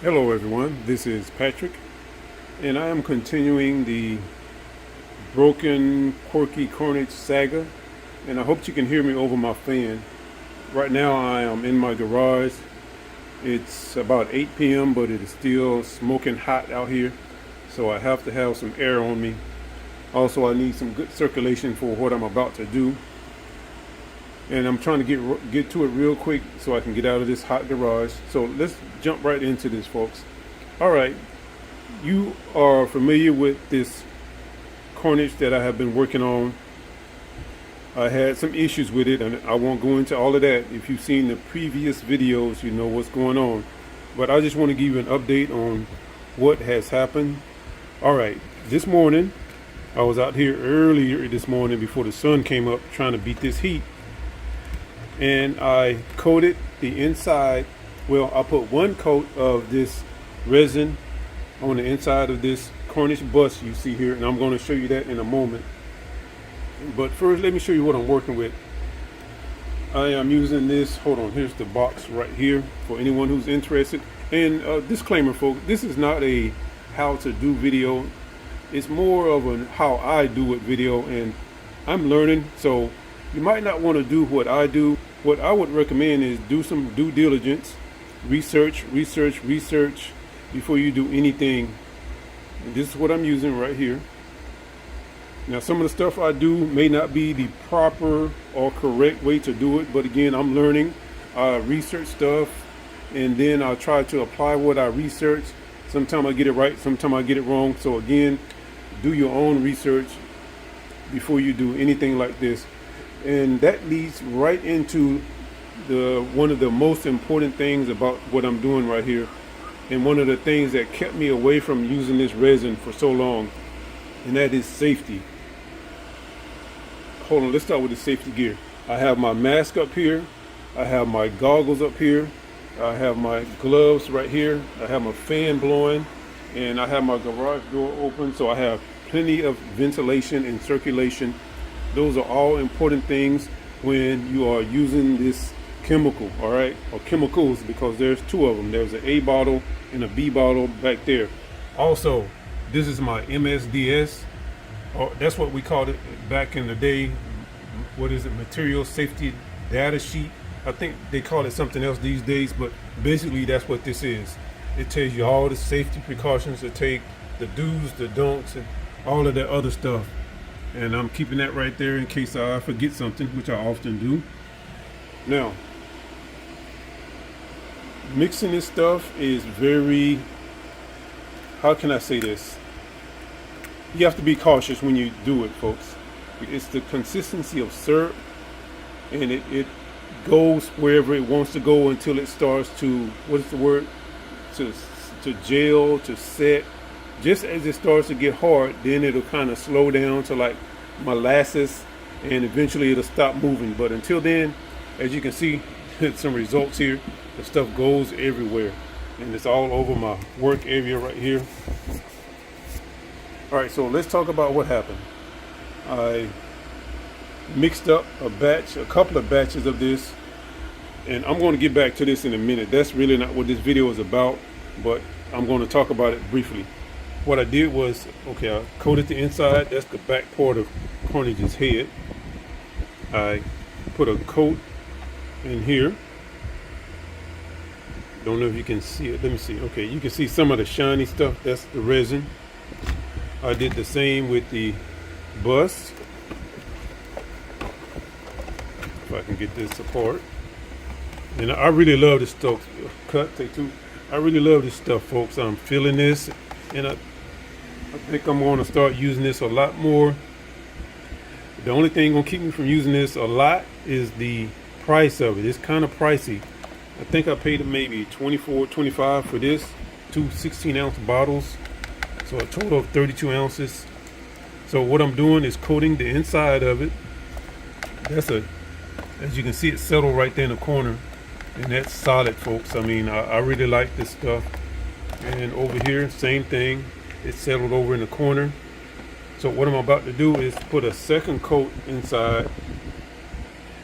Hello everyone, this is Patrick, and I am continuing the broken Quirky Carnage saga, and I hope you can hear me over my fan. Right now I am in my garage. It's about 8 p.m. but it is still smoking hot out here, so I have to have some air on me. Also, I need some good circulation for what I'm about to do, and I'm trying to get to it real quick so I can get out of this hot garage. So let's jump right into this, folks. All right, you are familiar with this Carnage that I have been working on. I had some issues with it, and I won't go into all of that. If you've seen the previous videos, you know what's going on, but I just want to give you an update on what has happened. All right, this morning I was out here earlier this morning before the sun came up trying to beat this heat, and I coated the inside. Well, I put one coat of this resin on the inside of this Carnage bus you see here, and I'm going to show you that in a moment. But first, let me show you what I'm working with. I am using this, hold on, here's the box right here for anyone who's interested. And disclaimer, folks, this is not a how to do video. It's more of a how I do it video, and I'm learning, so you might not want to do what I do. What I would recommend is do some due diligence, research before you do anything. And this is what I'm using right here. Now, some of the stuff I do may not be the proper or correct way to do it, but again, I'm learning. I research stuff, and then I'll try to apply what I research. Sometimes I get it right, sometimes I get it wrong. So again, do your own research before you do anything like this. And that leads right into one of the most important things about what I'm doing right here, and one of the things that kept me away from using this resin for so long, and that is safety. Hold on, let's start with the safety gear. I have my mask up here, I have my goggles up here, I have my gloves right here, I have my fan blowing, and I have my garage door open, so I have plenty of ventilation and circulation. Those are all important things when you are using this chemical, all right, or chemicals, because there's two of them. There's an A bottle and a B bottle back there. Also, this is my MSDS, or that's what we called it back in the day. What is it? Material Safety Data Sheet. I think they call it something else these days, but basically that's what this is. It tells you all the safety precautions to take, the do's, the don'ts, and all of that other stuff. And I'm keeping that right there in case I forget something, which I often do. Now, mixing this stuff is very, how can I say this? You have to be cautious when you do it, folks. It's the consistency of syrup, and it goes wherever it wants to go until it starts to, what is the word? To gel, to set. Just as it starts to get hard, then it'll kind of slow down to like molasses, and eventually it'll stop moving. But until then, as you can see, some results here. The stuff goes everywhere, and it's all over my work area right here. All right, so let's talk about what happened. I mixed up a couple of batches of this, and I'm going to get back to this in a minute. That's really not what this video is about, but I'm going to talk about it briefly. What I did was, okay, I coated the inside. That's the back part of Carnage's head. I put a coat in here. Don't know if you can see it. Let me see. Okay, you can see some of the shiny stuff. That's the resin. I did the same with the bus. If I can get this apart. And I really love this stuff. Take two. I really love this stuff, folks. I'm feeling this, and I think I'm going to start using this a lot more. The only thing going to keep me from using this a lot is the price of it. It's kind of pricey. I think I paid maybe $24, $25 for this. Two 16-ounce bottles. So a total of 32 ounces. So what I'm doing is coating the inside of it. As you can see, it's settled right there in the corner. And that's solid, folks. I mean, I really like this stuff. And over here, same thing. It's settled over in the corner. So what I'm about to do is put a second coat inside.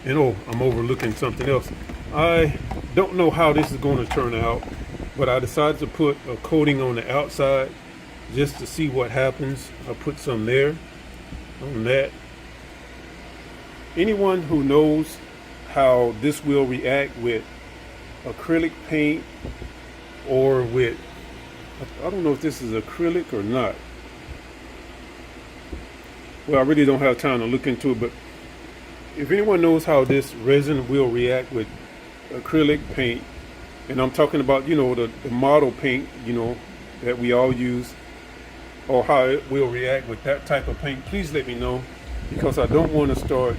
And oh, I'm overlooking something else. I don't know how this is going to turn out. but I decided to put a coating on the outside just to see what happens. I put some there on that. Anyone who knows how this will react with acrylic paint or with, I don't know if this is acrylic or not. Well, I really don't have time to look into it, but if anyone knows how this resin will react with acrylic paint, and I'm talking about, you know, the model paint, you know, that we all use, or how it will react with that type of paint, please let me know, because I don't want to start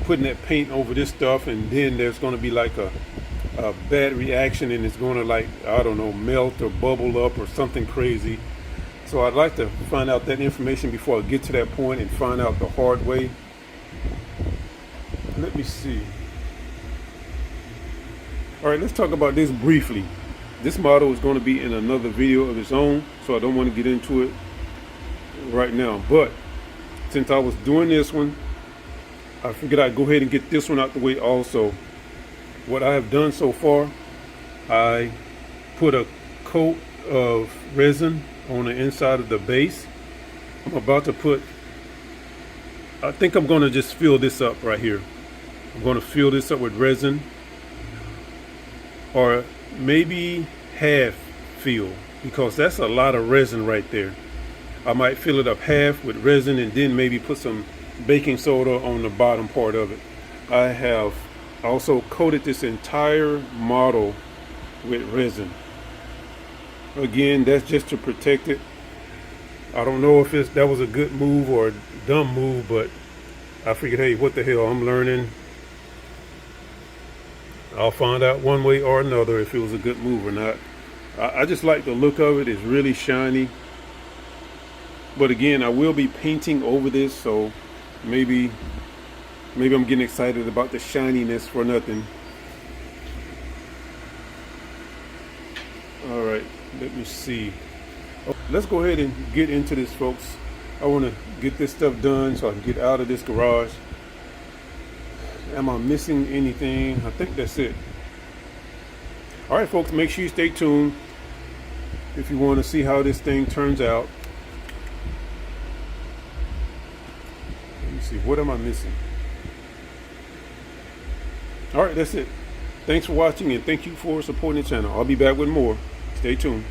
putting that paint over this stuff and then there's going to be like a bad reaction and it's going to, like, I don't know, melt or bubble up or something crazy. So I'd like to find out that information before I get to that point and find out the hard way. Let me see. All right, let's talk about this briefly. This model is going to be in another video of its own, so I don't want to get into it right now. But since I was doing this one, I figured I'd go ahead and get this one out the way also. What I have done so far, I put a coat of resin on the inside of the base. I'm about to put, I think I'm going to just fill this up right here. I'm going to fill this up with resin, or maybe half fill, because that's a lot of resin right there. I might fill it up half with resin and then maybe put some baking soda on the bottom part of it. I have also coated this entire model with resin. Again, that's just to protect it. I don't know if that was a good move or a dumb move, but I figured, hey, what the hell, I'm learning. I'll find out one way or another if it was a good move or not. I just like the look of it. It's really shiny. But again, I will be painting over this, so maybe I'm getting excited about the shininess for nothing. All right, let me see. Let's go ahead and get into this, folks. I want to get this stuff done so I can get out of this garage. Am I missing anything? I think that's it. All right, folks, make sure you stay tuned if you want to see how this thing turns out. Let me see, what am I missing? All right, that's it. Thanks for watching and thank you for supporting the channel. I'll be back with more. Stay tuned.